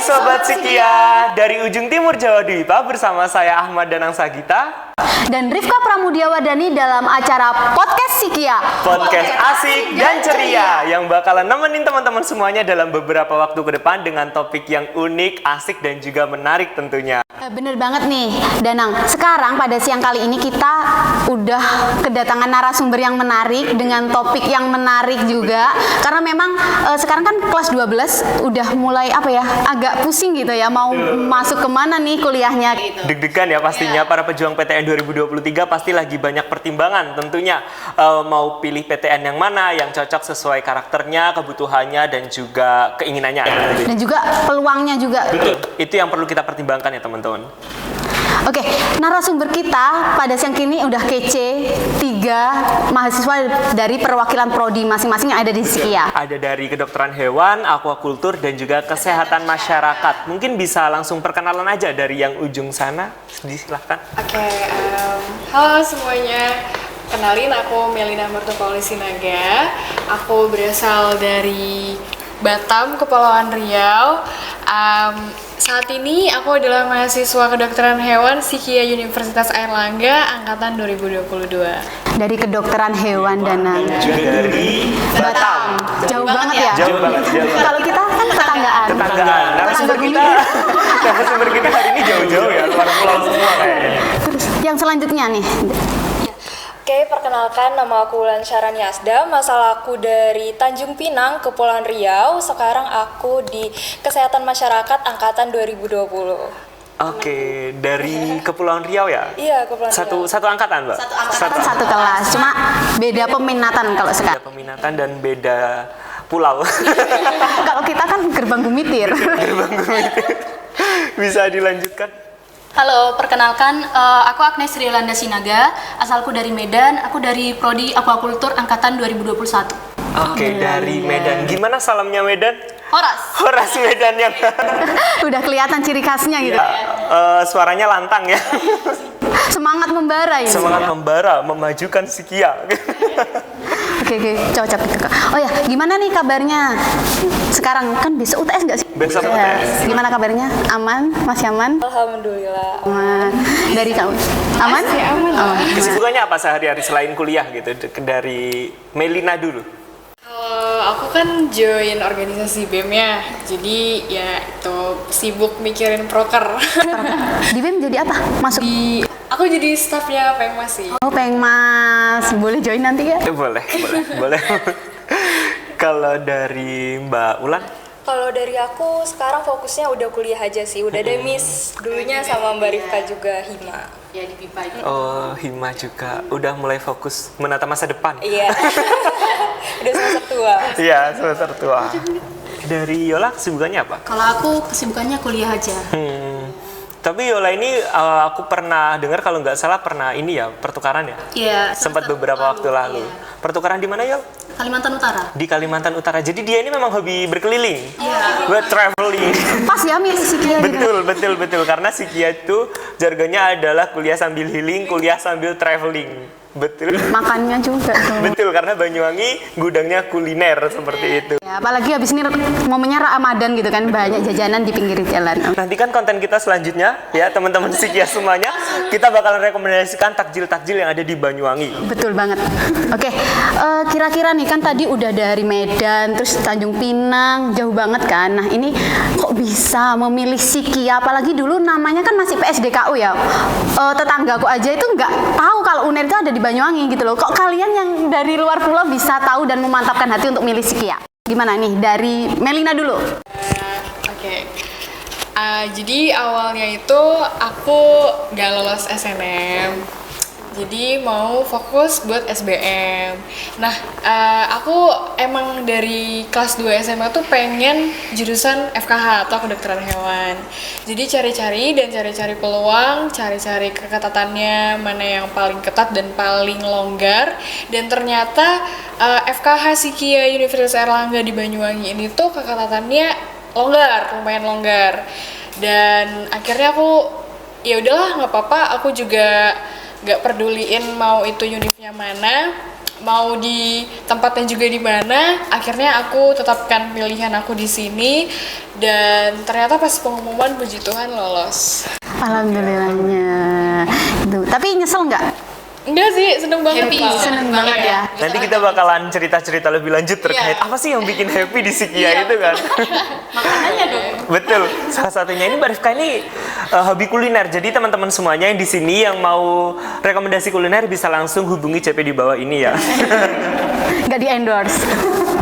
Sobat Sikia, dari ujung timur Jawa Dwipa bersama saya Ahmad Danang Sagita dan Rifka Pramudiawadani dalam acara Podcast Sikia. Podcast asik dan ceria yang bakalan nemenin teman-teman semuanya dalam beberapa waktu ke depan dengan topik yang unik, asik dan juga menarik tentunya. Bener banget nih, Danang. Sekarang pada siang kali ini kita udah kedatangan narasumber yang menarik dengan topik yang menarik juga. Karena memang sekarang kan kelas 12 udah mulai agak pusing gitu ya, mau masuk kemana nih kuliahnya gitu. Deg-degan ya pastinya para pejuang PTN 2023 pasti lagi banyak pertimbangan tentunya, mau pilih PTN yang mana yang cocok sesuai karakternya, kebutuhannya dan juga keinginannya. Dan juga peluangnya juga. Betul, itu yang perlu kita pertimbangkan ya teman-teman. Oke, narasumber kita pada siang kini udah kece, 3 mahasiswa dari perwakilan prodi masing-masing yang ada di Sikia. Ada dari kedokteran hewan, akuakultur, dan juga kesehatan masyarakat. Mungkin bisa langsung perkenalan aja dari yang ujung sana, silahkan. Oke, halo semuanya. Kenalin, aku Melina Mertopoli Sinaga. Aku berasal dari Batam, Kepulauan Riau. Saat ini aku adalah mahasiswa kedokteran hewan Sikia Universitas Airlangga angkatan 2022. Dari kedokteran hewan Danang. Juga dari Batam. Jauh banget ya? Jauh banget. Kalau kita kan tetanggaan. Narasumber kita hari ini jauh-jauh ya, luar pulau semua kayaknya. Yang selanjutnya nih. Oke, perkenalkan nama aku Wulan Syarani Asda, asal aku dari Tanjung Pinang, Kepulauan Riau. Sekarang aku di Kesehatan Masyarakat angkatan 2020. Oke, dari Kepulauan Riau ya? Iya, Kepulauan Riau. Satu angkatan, Mbak? Satu kelas, cuma beda peminatan kalau sekarang. Beda peminatan dan beda pulau. Kalau kita kan gerbang Gumitir. Gerbang Gumitir. Bisa dilanjutkan? Halo, perkenalkan, aku Agnes Rilanda Sinaga, asalku dari Medan, aku dari Prodi Aquacultur Angkatan 2021. Oke, dari Medan. Gimana salamnya Medan? Horas Medan yang... Udah kelihatan ciri khasnya gitu. Suaranya lantang ya. Semangat membara ya. Semangat membara, memajukan Sikia. Oke, cocok gitu. Oh ya, gimana nih kabarnya? Sekarang kan besok UTS nggak sih? Besok Ya. UTS. Gimana kabarnya? Aman? Masih aman? Alhamdulillah. Aman. Dari kamu? Aman? Masih aman. Kesibukannya apa sehari-hari selain kuliah gitu? Dari Melina dulu. Aku kan join organisasi BEM ya, jadi ya itu sibuk mikirin proker. Di BEM jadi apa? Masuk? Aku jadi staffnya Pengmas sih. Oh, Pengmas. Boleh join nanti ya? Boleh. Kalau dari Mbak Ulan? Kalau dari aku sekarang fokusnya udah kuliah aja sih. Udah demis dulunya sama Mbak Rifka juga Hima. Ya di pipa itu. Oh, Hima juga. Udah mulai fokus menata masa depan. Iya. Udah semester tua. Iya, semester tua. Dari Yola kesibukannya apa? Kalau aku kesibukannya kuliah aja. Tapi Yola ini aku pernah dengar kalau nggak salah pernah ini ya pertukaran ya? Iya. Sempat beberapa waktu lalu. Iya. Pertukaran di mana Yol? Kalimantan Utara. Di Kalimantan Utara. Jadi dia ini memang hobi berkeliling. Iya. Buat traveling. Pas ya milih Sikia gitu. Betul. Karena Sikia itu jargonnya adalah kuliah sambil healing, kuliah sambil traveling. Betul. Makannya juga tuh. Betul, karena Banyuwangi gudangnya kuliner seperti itu. Ya, apalagi habis ini momennya Ramadan gitu kan, banyak jajanan di pinggir jalan. Nantikan konten kita selanjutnya ya teman-teman Sikia semuanya. Kita bakalan rekomendasikan takjil-takjil yang ada di Banyuwangi. Betul banget. Oke, kira-kira nih kan tadi udah dari Medan, terus Tanjung Pinang, jauh banget kan. Nah ini kok bisa memilih Sikia? Apalagi dulu namanya kan masih PSDKU ya. Tetanggaku aja itu nggak tahu kalau UNER itu ada di Banyuwangi gitu loh. Kok kalian yang dari luar pulau bisa tahu dan memantapkan hati untuk milih Sikia? Gimana nih? Dari Melina dulu. Oke. Jadi awalnya itu aku gak lolos SNM, jadi mau fokus buat SBM. Nah, aku emang dari kelas 2 SMA tuh pengen jurusan FKH atau kedokteran hewan. Jadi cari-cari peluang, cari-cari keketatannya, mana yang paling ketat dan paling longgar. Dan ternyata FKH Sikia Universitas Airlangga di Banyuwangi ini tuh keketatannya lumayan longgar. Dan akhirnya aku ya udahlah nggak apa-apa, aku juga nggak peduliin mau itu univnya mana, mau di tempatnya juga di mana, akhirnya aku tetapkan pilihan aku di sini dan ternyata pas pengumuman puji Tuhan lolos. Alhamdulillahnya. Gitu. Tapi nyesel nggak? Enggak sih, seneng banget. Happy, malah. seneng banget ya. Nanti kita bakalan cerita-cerita lebih lanjut terkait apa sih yang bikin happy di Sikia itu kan. Makanannya dong. Betul. Salah satunya ini Mbak Rifka ini hobi kuliner. Jadi teman-teman semuanya yang di sini yang mau rekomendasi kuliner bisa langsung hubungi CP di bawah ini ya. Nggak di endorse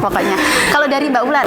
pokoknya. Kalau dari Mbak Ulan?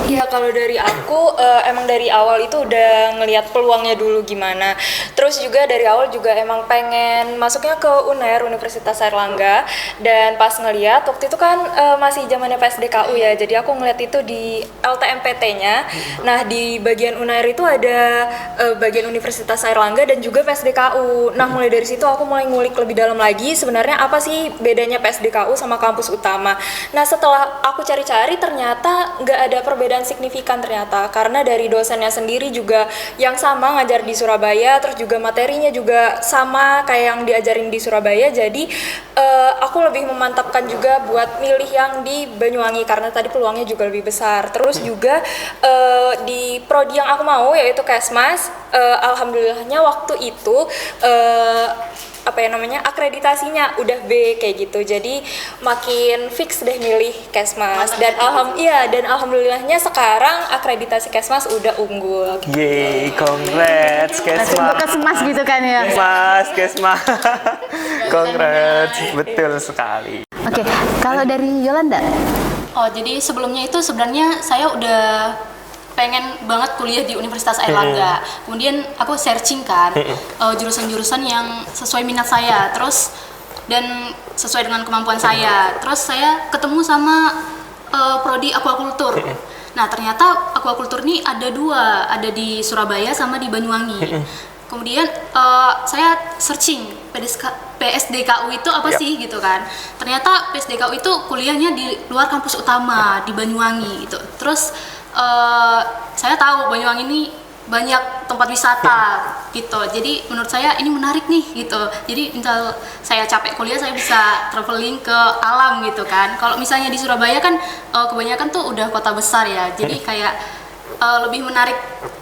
Iya, kalau dari aku emang dari awal itu udah ngelihat peluangnya dulu gimana. Terus juga dari awal juga emang pengen masuknya ke UNER, Universitas Airlangga. Dan pas ngelihat waktu itu kan masih zamannya PSDKU ya. Jadi aku ngeliat itu di LTMPT-nya. Nah, di bagian UNER itu ada bagian Universitas Airlangga dan juga PSDKU. Nah, mulai dari situ aku mulai ngulik lebih dalam lagi sebenarnya apa sih bedanya PSDKU sama kampus utama. Nah, setelah aku cari-cari ternyata nggak ada perbedaan signifikan ternyata, karena dari dosennya sendiri juga yang sama ngajar di Surabaya, terus juga materinya juga sama kayak yang diajarin di Surabaya. Jadi aku lebih memantapkan juga buat milih yang di Banyuwangi karena tadi peluangnya juga lebih besar. Terus juga di prodi yang aku mau yaitu Kesmas, alhamdulillahnya waktu itu akreditasinya udah B kayak gitu, jadi makin fix deh milih Kesmas. Dan alhamdulillahnya sekarang akreditasi Kesmas udah unggul gitu. Yeay, congrats Untuk Kesma. kesemas gitu kan ya. Kesma. Congrats. Betul sekali. Oke, kalau dari Yolanda? Oh, jadi sebelumnya itu sebenarnya saya udah pengen banget kuliah di Universitas Airlangga. Kemudian aku searching kan jurusan-jurusan yang sesuai minat saya, terus dan sesuai dengan kemampuan saya. Terus saya ketemu sama prodi aquaculture. Nah, ternyata aquaculture ini ada dua, ada di Surabaya sama di Banyuwangi. Kemudian saya searching PSDKU itu apa sih gitu kan. Ternyata PSDKU itu kuliahnya di luar kampus utama di Banyuwangi gitu. Terus saya tahu Banyuwangi ini banyak tempat wisata gitu. Jadi menurut saya ini menarik nih gitu. Jadi misal saya capek kuliah saya bisa traveling ke alam gitu kan. Kalau misalnya di Surabaya kan kebanyakan tuh udah kota besar ya. Jadi kayak lebih menarik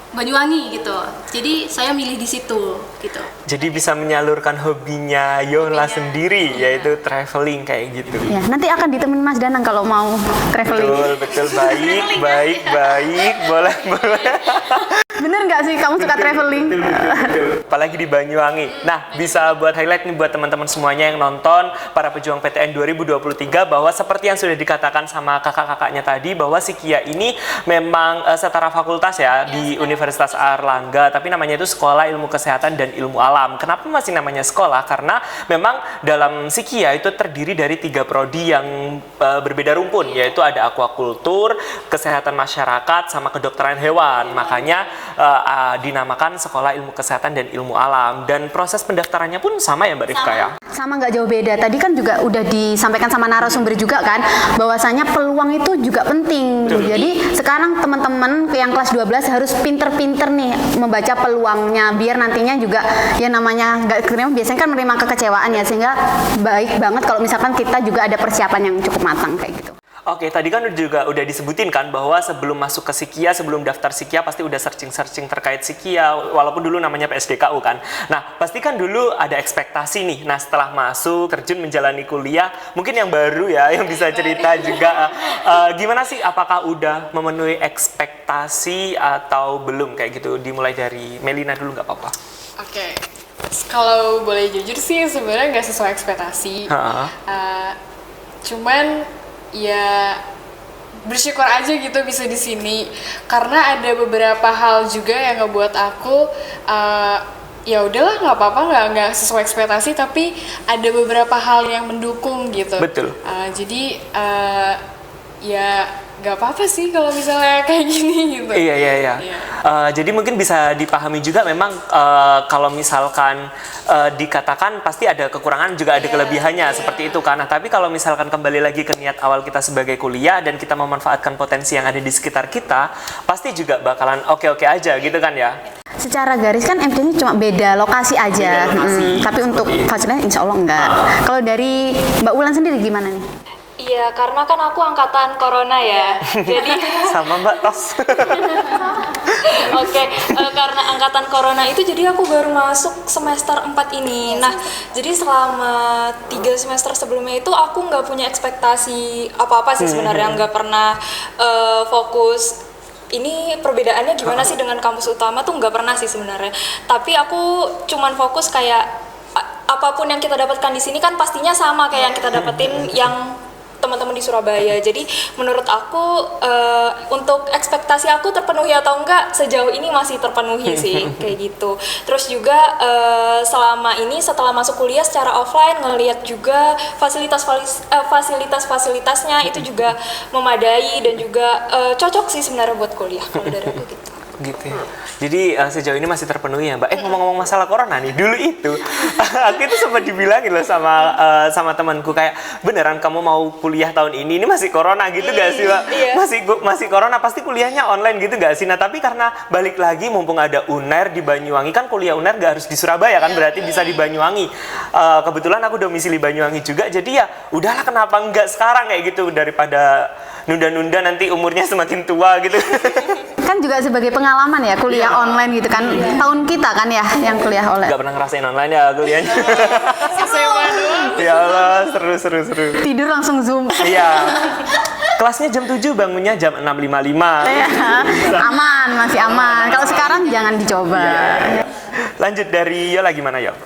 Banyuwangi gitu. Jadi saya milih di situ gitu. Jadi bisa menyalurkan hobinya Yola sendiri, yaitu traveling kayak gitu. Ya, nanti akan ditemenin Mas Danang kalau mau traveling. Betul, baik. Boleh. Bener nggak sih kamu suka traveling? Apalagi di Banyuwangi. Nah, bisa buat highlight nih buat teman-teman semuanya yang nonton, para pejuang PTN 2023, bahwa seperti yang sudah dikatakan sama kakak-kakaknya tadi, bahwa Sikia ini memang setara fakultas ya di Universitas Airlangga, tapi namanya itu Sekolah Ilmu Kesehatan dan Ilmu Alam. Kenapa masih namanya sekolah? Karena memang dalam Sikia itu terdiri dari 3 prodi yang berbeda rumpun, yaitu ada aquaculture, kesehatan masyarakat, sama kedokteran hewan. Makanya dinamakan Sekolah Ilmu Kesehatan dan Ilmu Alam, dan proses pendaftarannya pun sama ya Mbak Rifka ya? Sama nggak jauh beda. Tadi kan juga udah disampaikan sama narasumber juga kan, bahwasanya peluang itu juga penting. Jadi sekarang teman-teman yang kelas 12 harus pinter-pinter nih membaca peluangnya, biar nantinya juga ya namanya nggak terima, biasanya kan menerima kekecewaan ya, sehingga baik banget kalau misalkan kita juga ada persiapan yang cukup matang kayak gitu. Oke, tadi kan juga udah disebutin kan bahwa sebelum masuk ke Sikia, sebelum daftar Sikia pasti udah searching terkait Sikia, walaupun dulu namanya PSDKU kan. Nah, pasti kan dulu ada ekspektasi nih. Nah, setelah masuk, terjun menjalani kuliah, mungkin yang baru ya, yang bisa cerita juga. Gimana sih, apakah udah memenuhi ekspektasi atau belum kayak gitu? Dimulai dari Melina dulu nggak apa-apa. Oke. Kalau boleh jujur sih sebenarnya nggak sesuai ekspektasi. Cuman ya bersyukur aja gitu bisa di sini, karena ada beberapa hal juga yang ngebuat aku ya udahlah nggak apa-apa, nggak sesuai ekspektasi, tapi ada beberapa hal yang mendukung gitu. Betul. Jadi ya nggak apa-apa sih kalau misalnya kayak gini gitu. Iya. Jadi mungkin bisa dipahami juga memang kalau misalkan dikatakan pasti ada kekurangan juga ada kelebihannya seperti itu kan. Nah, tapi kalau misalkan kembali lagi ke niat awal kita sebagai kuliah dan kita memanfaatkan potensi yang ada di sekitar kita, pasti juga bakalan oke-oke aja gitu kan ya. Secara garis kan MD-nya cuma beda lokasi aja. Tapi untuk fasilitasnya insya Allah enggak. Kalau dari Mbak Ulan sendiri gimana nih? Iya, karena kan aku angkatan corona ya. Jadi Sama Mbak Tos. Oke, karena angkatan corona itu jadi aku baru masuk semester 4 ini. Nah, jadi selama 3 semester sebelumnya itu aku nggak punya ekspektasi apa-apa sih sebenarnya, nggak pernah fokus ini perbedaannya gimana sih dengan kampus utama tuh nggak pernah sih sebenarnya. Tapi aku cuman fokus kayak apapun yang kita dapatkan di sini kan pastinya sama kayak yang kita dapetin yang teman-teman di Surabaya. Jadi menurut aku untuk ekspektasi aku terpenuhi atau enggak sejauh ini masih terpenuhi sih kayak gitu. Terus juga selama ini setelah masuk kuliah secara offline ngelihat juga fasilitasnya itu juga memadai dan juga cocok sih sebenarnya buat kuliah kalau dari aku gitu. Gitu ya. Jadi sejauh ini masih terpenuhi ya Mbak. Ngomong-ngomong masalah corona nih, dulu itu aku itu sempat dibilangin loh sama temanku kayak beneran kamu mau kuliah tahun ini masih corona gitu gak sih Mbak? Iya. Masih corona pasti kuliahnya online gitu gak sih? Nah tapi karena balik lagi mumpung ada UNER di Banyuwangi kan kuliah UNER gak harus di Surabaya kan berarti bisa di Banyuwangi. Kebetulan aku domisili Banyuwangi juga jadi ya udahlah kenapa enggak sekarang kayak gitu daripada nunda-nunda nanti umurnya semakin tua gitu. Kan juga sebagai pengalaman ya kuliah online gitu kan. Tahun kita kan ya yang kuliah online. Gak pernah ngerasain online ya kuliahnya. Ya Allah, seru. Tidur langsung Zoom. Iya. Kelasnya jam 7, bangunnya jam 6.55. Iya, aman, masih aman. Kalau sekarang jangan dicoba. Lanjut dari Yola gimana Yol?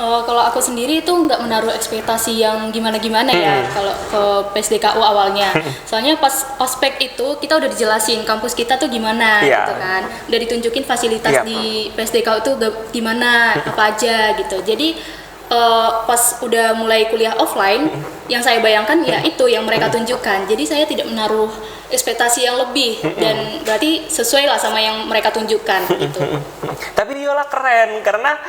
Kalau aku sendiri itu nggak menaruh ekspektasi yang gimana-gimana ya kalau ke PSDKU awalnya. Soalnya pas ospek itu kita udah dijelasin kampus kita tuh gimana gitu kan. Udah ditunjukin fasilitas di PSDKU itu gimana, apa aja gitu. Jadi pas udah mulai kuliah offline, yang saya bayangkan ya itu yang mereka tunjukkan. Jadi saya tidak menaruh ekspektasi yang lebih dan berarti sesuai lah sama yang mereka tunjukkan gitu. Tapi Yola keren karena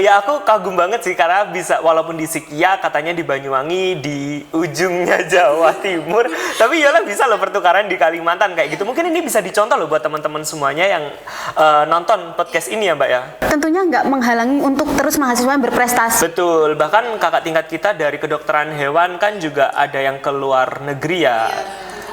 ya aku kagum banget sih karena bisa walaupun di Sikia katanya di Banyuwangi di ujungnya Jawa Timur, tapi Yola bisa loh pertukaran di Kalimantan kayak gitu. Mungkin ini bisa dicontoh loh buat teman-teman semuanya yang nonton podcast ini ya Mbak ya. Tentunya nggak menghalangi untuk terus mahasiswa berprestasi. Betul, bahkan kakak tingkat kita dari kedokteran hewan kan juga ada yang ke luar negeri ya.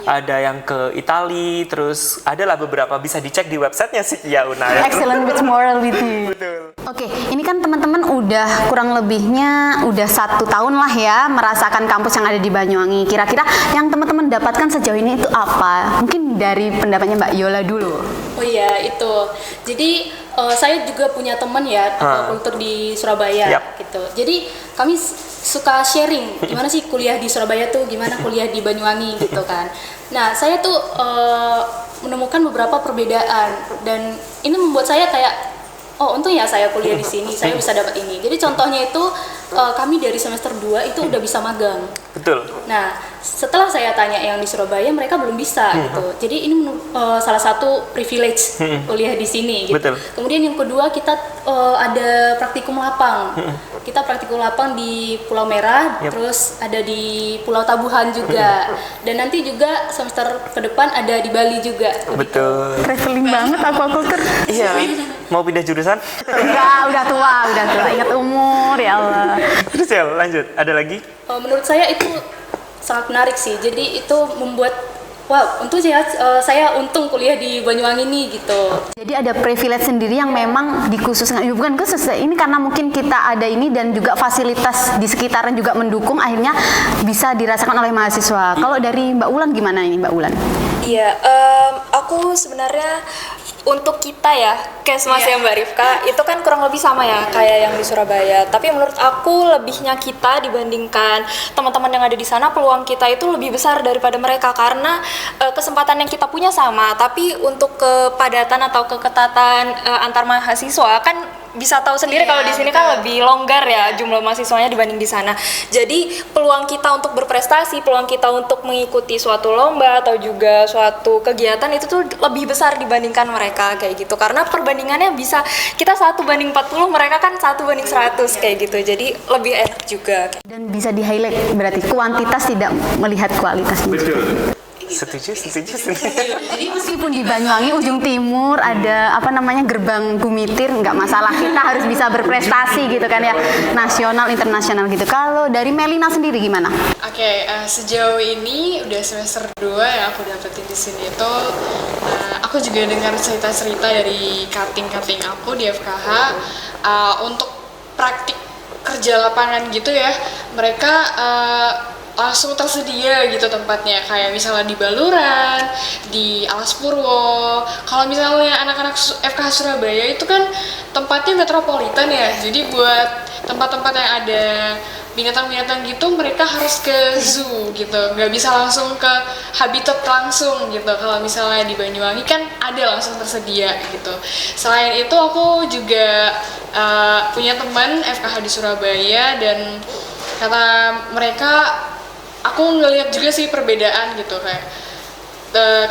Ada yang ke Itali, terus adalah beberapa bisa dicek di websitenya Sikia Una ya. Excellent with morality. Betul. Oke, ini kan teman-teman udah kurang lebihnya udah 1 tahun lah ya merasakan kampus yang ada di Banyuwangi. Kira-kira yang teman-teman dapatkan sejauh ini itu apa? Mungkin dari pendapatnya Mbak Yola dulu. Oh iya itu. Jadi saya juga punya teman ya kultur di Surabaya gitu. Jadi kami suka sharing gimana sih kuliah di Surabaya tuh, gimana kuliah di Banyuwangi gitu kan. Nah saya tuh menemukan beberapa perbedaan dan ini membuat saya kayak oh untung ya saya kuliah di sini, saya bisa dapat ini. Jadi contohnya itu kami dari semester 2 itu udah bisa magang. Betul. Nah, setelah saya tanya yang di Surabaya mereka belum bisa gitu. Jadi ini salah satu privilege kuliah di sini gitu. Betul. Kemudian yang kedua kita ada praktikum lapang. Kita praktikum lapang di Pulau Merah, terus ada di Pulau Tabuhan juga. Dan nanti juga semester ke depan ada di Bali juga. Betul. Traveling banget aquaculture. Iya. Mau pindah jurusan? Enggak, udah tua. Ingat umur ya Allah. Terus ya lanjut, ada lagi? Menurut saya itu sangat menarik sih. Jadi itu membuat wah, untung saya untung kuliah di Banyuwangi nih gitu. Jadi ada privilege sendiri yang memang dikhususkan, bukan khusus ini karena mungkin kita ada ini dan juga fasilitas di sekitarnya juga mendukung akhirnya bisa dirasakan oleh mahasiswa. Kalau dari Mbak Ulan gimana ini Mbak Ulan? Iya, aku sebenarnya untuk kita ya, Kesmas ya Mbak Rifka, itu kan kurang lebih sama ya kayak yang di Surabaya. Tapi menurut aku lebihnya kita dibandingkan teman-teman yang ada di sana, peluang kita itu lebih besar daripada mereka karena kesempatan yang kita punya sama. Tapi untuk kepadatan atau keketatan antar mahasiswa kan bisa tahu sendiri kalau di sini kan lebih longgar ya jumlah mahasiswanya dibanding di sana. Jadi peluang kita untuk berprestasi, peluang kita untuk mengikuti suatu lomba atau juga suatu kegiatan itu tuh lebih besar dibandingkan mereka kayak gitu. Karena perbandingannya bisa kita 1:40, mereka kan 1:100 kayak gitu. Jadi lebih enak juga. Dan bisa di highlight berarti kuantitas tidak melihat kualitasnya. Betul. Setuju. Jadi meskipun di Banyuwangi ujung timur ada apa namanya gerbang Gumitir, nggak masalah, kita harus bisa berprestasi gitu kan ya, nasional internasional gitu. Kalau dari Melina sendiri gimana? Oke, sejauh ini udah semester 2 yang aku dapetin di sini itu aku juga dengar cerita-cerita dari cutting-cutting aku di FKH untuk praktik kerja lapangan gitu ya. Mereka langsung tersedia gitu tempatnya, kayak misalnya di Baluran, di Alas Purwo. Kalau misalnya anak-anak FKH Surabaya itu kan tempatnya metropolitan ya, jadi buat tempat-tempat yang ada binatang-binatang gitu mereka harus ke zoo gitu, nggak bisa langsung ke habitat langsung gitu. Kalau misalnya di Banyuwangi kan ada langsung tersedia gitu. Selain itu aku juga punya teman FKH di Surabaya dan kata mereka, aku ngelihat juga sih perbedaan gitu, kayak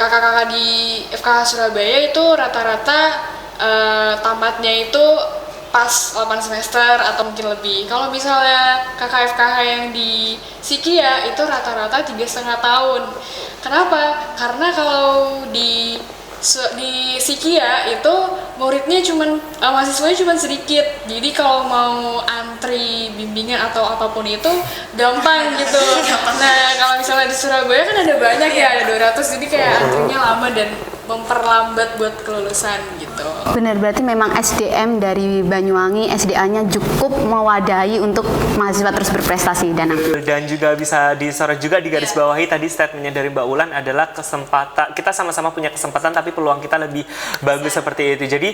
kakak-kakak di FKH Surabaya itu rata-rata tamatnya itu pas 8 semester atau mungkin lebih. Kalau misalnya kakak FKH yang di Sikia itu rata-rata 3,5 tahun. Kenapa? Karena kalau di Sikia itu muridnya mahasiswanya cuman sedikit, jadi kalau mau antri bimbingan atau apapun itu gampang gitu. Nah kalau misalnya di Surabaya kan ada banyak ya, ada 200, jadi kayak antrinya lama dan memperlambat buat kelulusan gitu. Benar, berarti memang SDM dari Banyuwangi, SDA-nya cukup mewadahi untuk mahasiswa terus berprestasi. Dan juga bisa disorot juga di garis bawahi tadi statementnya dari Mbak Ulan adalah kesempatan, kita sama-sama punya kesempatan tapi peluang kita lebih bagus seperti itu. Jadi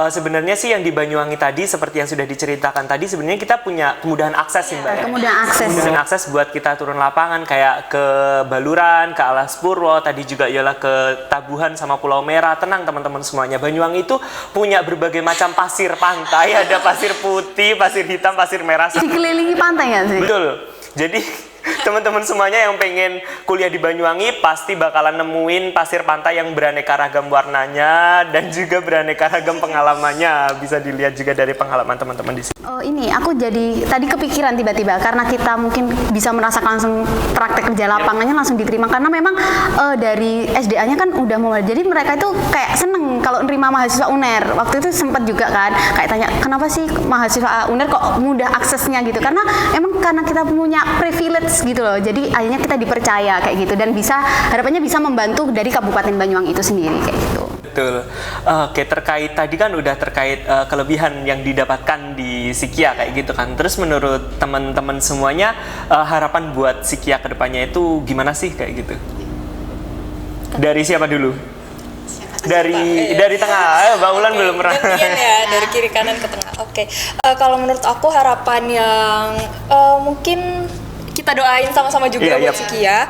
sebenarnya sih yang di Banyuwangi tadi seperti yang sudah diceritakan tadi, sebenarnya kita punya kemudahan akses sih Mbak ya. Kemudahan akses buat kita turun lapangan kayak ke Baluran, ke Alas Purwo, tadi juga ialah ke Tabuhan sama Pulau Merah. Tenang teman-teman semuanya, Banyuwangi itu punya berbagai macam pasir pantai, ada pasir putih, pasir hitam, pasir merah. Dikelilingi pantai nggak sih? Betul. Jadi teman-teman semuanya yang pengen kuliah di Banyuwangi pasti bakalan nemuin pasir pantai yang beraneka ragam warnanya dan juga beraneka ragam pengalamannya. Bisa dilihat juga dari pengalaman teman-teman di sini. Oh ini aku jadi tadi kepikiran tiba-tiba karena kita mungkin bisa merasakan langsung praktek kerja lapangannya langsung diterima, karena memang dari SDA-nya kan udah mau, jadi mereka itu kayak seneng kalau nerima mahasiswa UNER. Waktu itu sempat juga kan kayak tanya kenapa sih mahasiswa UNER kok mudah aksesnya gitu, karena emang karena kita punya privilege gitu loh, jadi akhirnya kita dipercaya kayak gitu dan bisa harapannya bisa membantu dari Kabupaten Banyuwangi itu sendiri kayak gitu. Betul. Oke, terkait tadi kan udah terkait kelebihan yang didapatkan di Sikia kayak gitu kan. Terus menurut teman-teman semuanya harapan buat Sikia kedepannya itu gimana sih kayak gitu? Dari siapa dulu? Dari tengah. Mbak Ulan belum pernah. Gantian ya, dari kiri kanan ke tengah. Oke. Kalau menurut aku harapan yang mungkin kita doain sama-sama juga buat Sikia.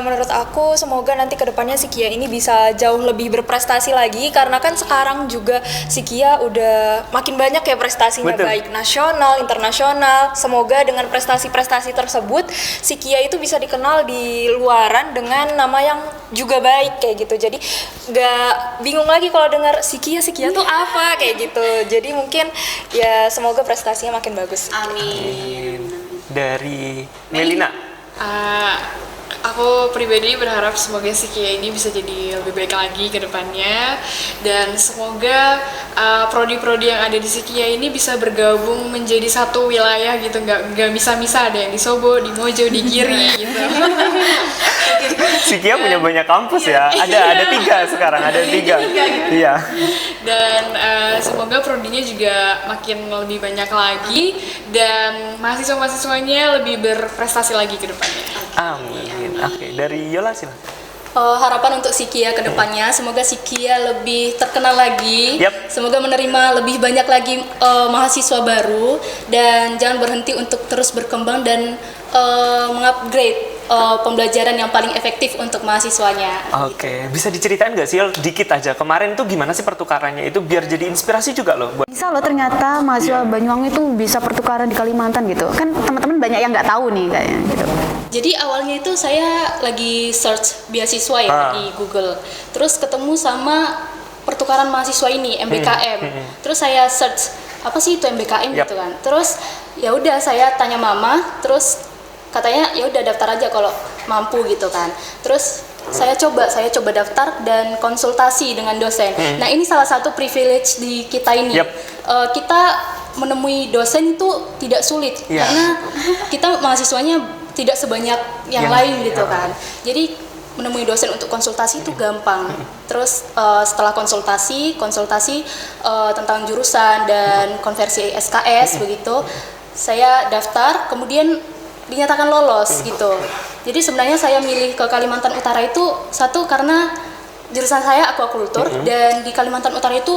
Menurut aku semoga nanti kedepannya Sikia ini bisa jauh lebih berprestasi lagi, karena kan sekarang juga Sikia udah makin banyak ya prestasinya. Betul. Baik nasional, internasional. Semoga dengan prestasi-prestasi tersebut Sikia itu bisa dikenal di luaran dengan nama yang juga baik kayak gitu. Jadi nggak bingung lagi kalau dengar Sikia tuh apa kayak gitu. Jadi mungkin ya semoga prestasinya makin bagus. Amin. Dari Melina. Aku pribadi berharap semoga Sikia ini bisa jadi lebih baik lagi ke depannya, dan semoga prodi-prodi yang ada di Sikia ini bisa bergabung menjadi satu wilayah gitu, nggak misah-misah, ada yang di Sobo, di Mojo, di Giri gitu. Sikia punya banyak kampus ya, ada 3 sekarang, ada 3. Iya. Dan semoga prodinya juga makin lebih banyak lagi dan mahasiswa-mahasiswanya lebih berprestasi lagi ke depannya. Amin. Oke, dari Yola silakan. Harapan untuk Sikia ke depannya, semoga Sikia lebih terkenal lagi. Semoga menerima lebih banyak lagi mahasiswa baru, dan jangan berhenti untuk terus berkembang dan mengupgrade pembelajaran yang paling efektif untuk mahasiswanya. Oke, bisa diceritain nggak sih dikit aja kemarin tuh gimana sih pertukarannya itu biar jadi inspirasi juga loh buat. Bisa loh ternyata mahasiswa Banyuwangi itu bisa pertukaran di Kalimantan gitu. Kan teman-teman banyak yang nggak tahu nih kayaknya gitu. Jadi awalnya itu saya lagi search beasiswa ya di Google. Terus ketemu sama pertukaran mahasiswa ini MBKM. Terus saya search apa sih itu MBKM gitu kan. Terus ya udah saya tanya mama, terus katanya ya udah daftar aja kalau mampu gitu kan. Terus saya coba daftar dan konsultasi dengan dosen. Nah, ini salah satu privilege di kita ini. Yap. Kita menemui dosen itu tidak sulit Iya. karena kita mahasiswanya tidak sebanyak yang lain gitu kan. Jadi menemui dosen untuk konsultasi itu gampang. Terus setelah konsultasi tentang jurusan dan konversi SKS begitu, saya daftar, kemudian dinyatakan lolos gitu. Jadi sebenarnya saya milih ke Kalimantan Utara itu satu karena jurusan saya aquaculture dan di Kalimantan Utara itu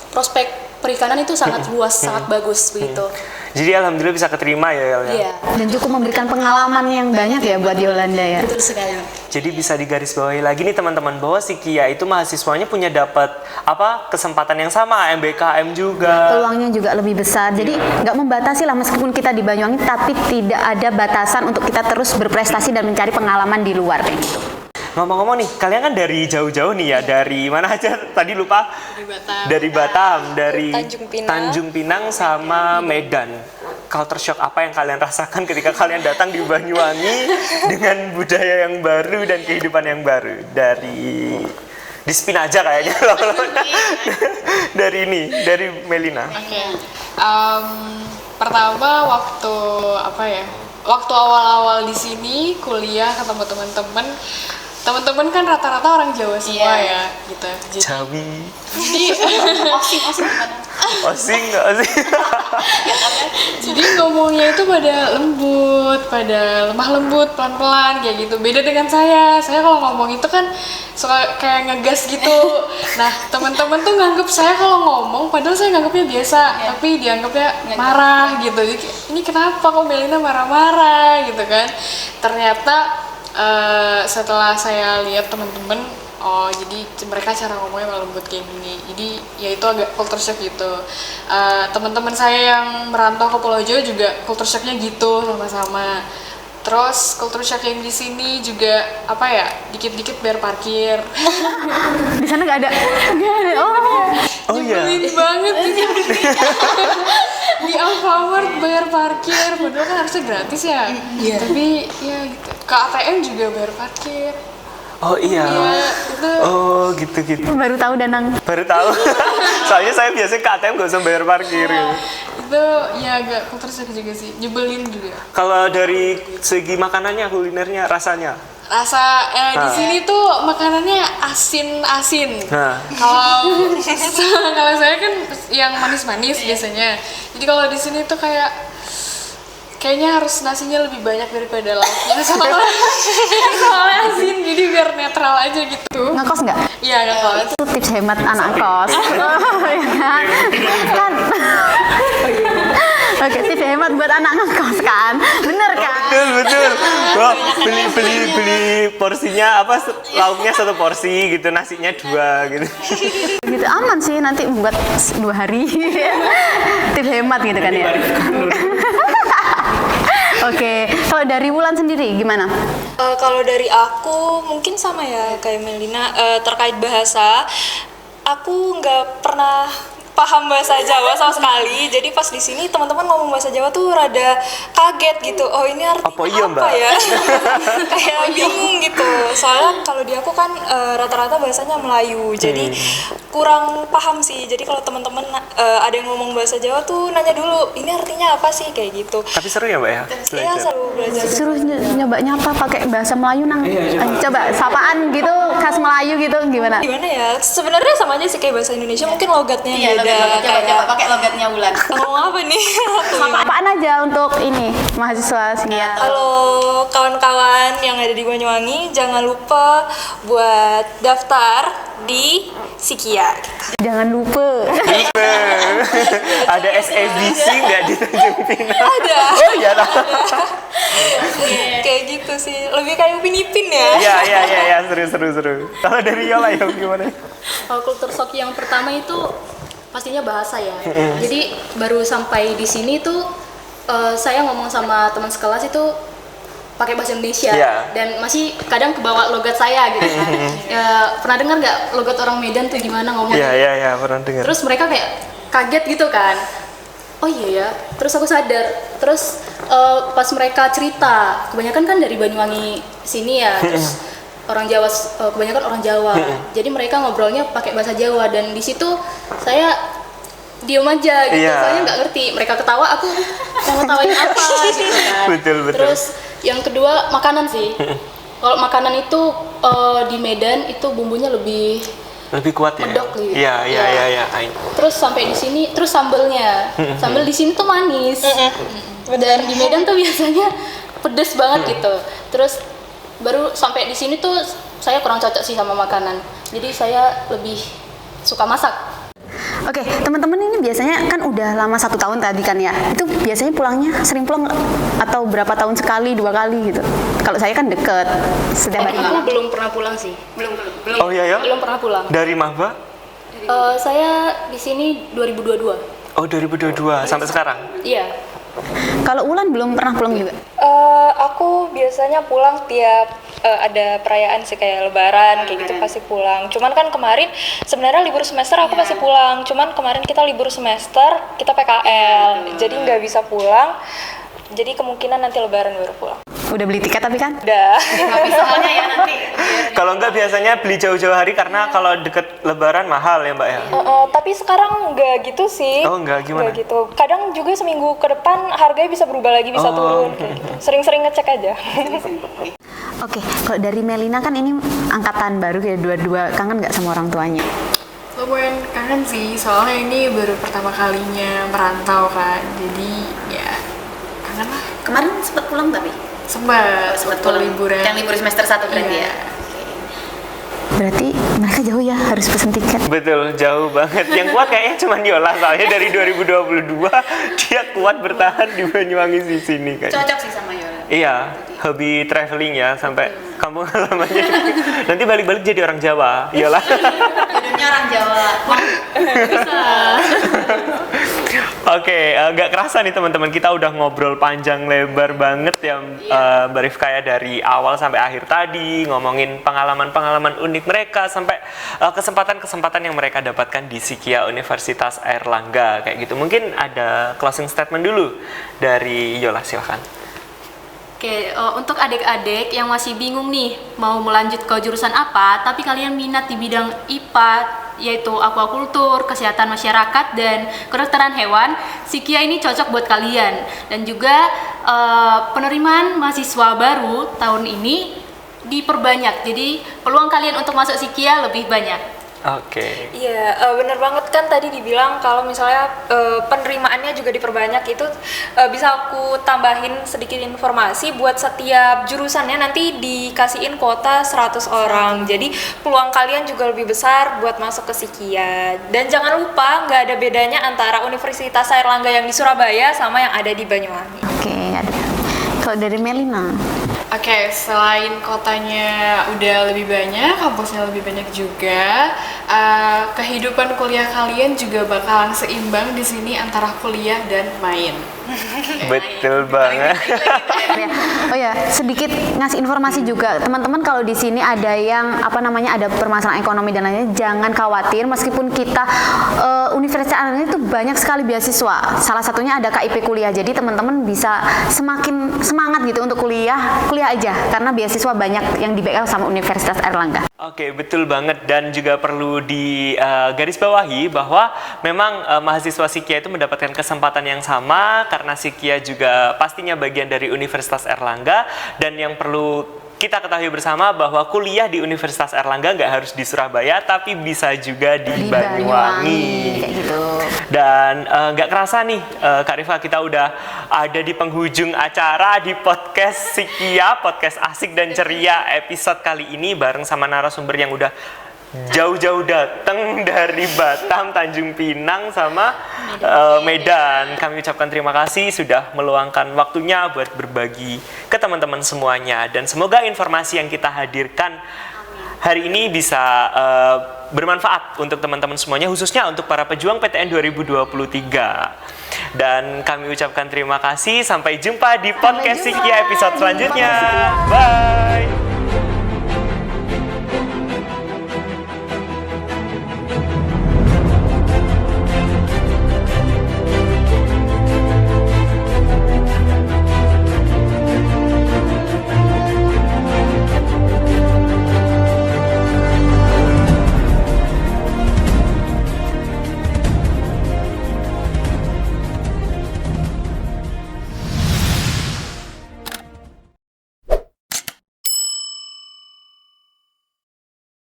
prospek perikanan itu sangat luas, sangat bagus begitu. Jadi alhamdulillah bisa keterima ya Yel ya. Iya, Dan cukup memberikan pengalaman yang banyak ya buat Yolanda ya. betul sekali. Jadi bisa digarisbawahi lagi nih teman-teman bahwa si Kia itu mahasiswanya punya dapat kesempatan yang sama, MBKM juga. Peluangnya juga lebih besar. Jadi nggak membatasi lah meskipun kita di Banyuwangi, tapi tidak ada batasan untuk kita terus berprestasi dan mencari pengalaman di luar kayak gitu. Ngomong-ngomong nih, kalian kan dari jauh-jauh nih ya, dari mana aja? Tadi lupa. Dari Batam, dari Tanjung Pinang sama Medan. Culture shock apa yang kalian rasakan ketika kalian datang di Banyuwangi dengan budaya yang baru dan kehidupan yang baru? Di spin aja kayaknya. dari Melina. Oke. Pertama waktu waktu awal-awal di sini kuliah ketemu teman-teman kan rata-rata orang Jawa semua ya gitu. Jawi. Osing Osing. Jadi ngomongnya itu pada lembut, pada lemah lembut, pelan-pelan kayak gitu. Beda dengan saya. Saya kalau ngomong itu kan suka kayak ngegas gitu. Nah, teman-teman tuh nganggep saya kalau ngomong padahal saya nganggepnya biasa, tapi dianggapnya marah gitu. Jadi, ini kenapa kok Melina marah-marah gitu kan. Ternyata setelah saya lihat teman-teman, oh jadi mereka cara ngomongnya lembut kayak gini, jadi ya itu agak culture shock gitu. Teman-teman saya yang merantau ke Pulau Jawa juga culture shocknya gitu sama-sama. Terus culture shock yang di sini juga dikit-dikit bayar parkir. Di sana nggak ada. Oh iya. Nyebelin banget di Alfamart bayar parkir, padahal kan harusnya gratis ya. Tapi ya gitu. Ke ATM juga bayar parkir. Oh iya. Itu Oh gitu. Baru tahu Danang. Baru tahu. Soalnya saya biasanya ke ATM nggak usah bayar parkir. itu ya agak culture shock juga sih, nyebelin juga. Kalau dari segi makanannya, kulinernya, rasanya? Rasa di sini tuh makanannya asin-asin. Kalau saya kan yang manis-manis biasanya. Jadi kalau di sini tuh kayaknya harus nasinya lebih banyak daripada lauknya soalnya asin, jadi biar netral aja gitu. Ngekos nggak? Iya, ngekos. Itu tips hemat anak kos. Kan? Oke, tips hemat buat anak ngekos kan? Bener kan? Betul. Wah, beli porsinya lauknya 1 porsi gitu, nasinya 2 gitu. Gitu aman sih, nanti buat 2 hari. Tips hemat gitu kan ya. Oke, kalau dari Wulan sendiri gimana? Kalau dari aku mungkin sama ya kayak Melina, terkait bahasa, aku nggak pernah paham bahasa Jawa sama sekali. Jadi pas di sini teman-teman ngomong bahasa Jawa tuh rada kaget gitu. Oh ini artinya apa iya, Mbak? ya? Kayak bingung gitu. Soalnya kalau di aku kan rata-rata bahasanya Melayu. Jadi kurang paham sih. Jadi kalau teman-teman ada yang ngomong bahasa Jawa tuh nanya dulu, ini artinya apa sih kayak gitu. Tapi seru ya, Mbak ya? Iya, seru belajar. Suruh nyoba nyapa pakai bahasa Melayu nang. Coba sapaan gitu khas Melayu gitu gimana? Gimana ya? Sebenarnya sama aja sih kayak bahasa Indonesia, mungkin logatnya Iya, beda. coba pakai logatnya Wulan. Ngomong apa nih? Apaan aja untuk ini mahasiswa sini ya? Halo kawan-kawan yang ada di Banyuwangi, jangan lupa buat daftar di Sikia. Jangan lupa. Ada SABC nggak di Tanjung Pinang? Ada. Oh iya. Kayak gitu sih, lebih kayak Upin Ipin ya. Iya, seru. Kalau dari Yola ya gimana? Kalau culture shock yang pertama itu pastinya bahasa ya. Jadi baru sampai di sini tuh saya ngomong sama teman sekelas itu pakai bahasa Indonesia dan masih kadang kebawa logat saya gitu kan. Pernah dengar nggak logat orang Medan tuh gimana ngomongnya? Iya, pernah dengar. Terus mereka kayak kaget gitu kan. Oh iya ya. Terus aku sadar. Terus pas mereka cerita, kebanyakan kan dari Banyuwangi sini ya. Terus orang Jawa, kebanyakan orang Jawa. Jadi mereka ngobrolnya pakai bahasa Jawa, dan di situ saya diem aja gitu, soalnya nggak ngerti. Mereka ketawa, aku mau ngetawain apa gitu kan. Betul. Terus yang kedua makanan sih. Kalau makanan itu di Medan itu bumbunya lebih kuat ya. medok gitu. Iya. Terus sampai di sini, terus sambelnya, sambel di sini tuh manis, dan di Medan tuh biasanya pedes banget gitu. Terus baru sampai di sini tuh saya kurang cocok sih sama makanan. Jadi saya lebih suka masak. Oke, teman-teman ini biasanya kan udah lama 1 tahun tadi kan ya. Itu biasanya pulangnya sering pulang nggak? Atau berapa tahun sekali, 2 kali gitu? Kalau saya kan deket, setiap hari. Aku belum pernah pulang sih. Belum. Oh iya ya? Belum pernah pulang. Dari Mahba? Saya di sini 2022. Oh 2022 sampai sekarang? Iya. Kalau Ulan belum pernah pulang juga? Aku biasanya pulang tiap ada perayaan sih, kayak Lebaran kayak gitu pasti pulang. Cuman kan kemarin sebenarnya libur semester aku pasti pulang. Cuman kemarin kita libur semester, kita PKL, jadi nggak bisa pulang. Jadi kemungkinan nanti Lebaran baru pulang. Udah beli tiket tapi kan? Udah. Soalnya ya nanti. Kalau enggak biasanya beli jauh-jauh hari karena kalau deket Lebaran mahal ya Mbak ya? Tapi sekarang nggak gitu sih. Oh enggak, gimana? Nggak gitu. Kadang juga seminggu ke depan harganya bisa berubah lagi, bisa turun. Kayak gitu. Sering-sering ngecek aja. Oke, kalau dari Melina kan ini angkatan baru ya, dua-dua, kangen nggak sama orang tuanya? Lumayan kangen sih, soalnya ini baru pertama kalinya merantau kan, jadi ya kangen lah. Kemarin sempat pulang tapi? Sempat waktu liburan. Yang libur semester 1 berarti Iya. ya? Berarti mereka jauh ya, harus pesen tiket. Betul, jauh banget. Yang kuat kayaknya cuma Yola, soalnya dari 2022 dia kuat bertahan di Banyuwangi di sini kan. Cocok sih sama Yola. Iya, hobi traveling ya sampai kampung halamannya. Nanti balik-balik jadi orang Jawa, Yola. Jodohnya orang Jawa. Oke, nggak kerasa nih teman-teman, kita udah ngobrol panjang lebar banget ya Mbak Rifka ya, dari awal sampai akhir tadi ngomongin pengalaman-pengalaman unik mereka sampai kesempatan-kesempatan yang mereka dapatkan di Sikia Universitas Airlangga kayak gitu. Mungkin ada closing statement dulu dari Yola, silahkan. Oke, untuk adik-adik yang masih bingung nih mau melanjut ke jurusan apa, tapi kalian minat di bidang IPA, yaitu aquaculture, kesehatan masyarakat, dan kedokteran hewan, Sikia ini cocok buat kalian. Dan juga penerimaan mahasiswa baru tahun ini diperbanyak, jadi peluang kalian untuk masuk Sikia lebih banyak. Oke. Iya, bener banget kan tadi dibilang kalau misalnya penerimaannya juga diperbanyak. Itu bisa aku tambahin sedikit informasi, buat setiap jurusannya nanti dikasihin kuota 100 orang. Jadi peluang kalian juga lebih besar buat masuk ke Sikia. Dan jangan lupa nggak ada bedanya antara Universitas Airlangga yang di Surabaya sama yang ada di Banyuwangi. Oke, ada. Kalau dari Melina? Oke, selain kotanya udah lebih banyak, kampusnya lebih banyak juga, kehidupan kuliah kalian juga bakalan seimbang di sini antara kuliah dan main. Betul banget. Oh ya, sedikit ngasih informasi juga. Teman-teman kalau di sini ada yang ada permasalahan ekonomi dan lainnya, jangan khawatir, meskipun kita Universitas Airlangga itu banyak sekali beasiswa. Salah satunya ada KIP kuliah. Jadi teman-teman bisa semakin semangat gitu untuk kuliah aja karena beasiswa banyak yang di backup sama Universitas Airlangga. Oke, betul banget, dan juga perlu di garis bawahi bahwa memang mahasiswa Sikia itu mendapatkan kesempatan yang sama karena Sikia juga pastinya bagian dari Universitas Airlangga, dan yang perlu kita ketahui bersama bahwa kuliah di Universitas Airlangga nggak harus di Surabaya, tapi bisa juga di Banyuwangi. Kayak gitu. Dan nggak kerasa nih Kak Rifa, kita udah ada di penghujung acara di podcast Sikia, podcast asik dan ceria episode kali ini bareng sama narasumber yang udah jauh-jauh datang dari Batam, Tanjung Pinang, sama Medan. Kami ucapkan terima kasih sudah meluangkan waktunya buat berbagi ke teman-teman semuanya, dan semoga informasi yang kita hadirkan hari ini bisa bermanfaat untuk teman-teman semuanya, khususnya untuk para pejuang PTN 2023. Dan kami ucapkan terima kasih, sampai jumpa di podcast Sikia episode selanjutnya. Bye.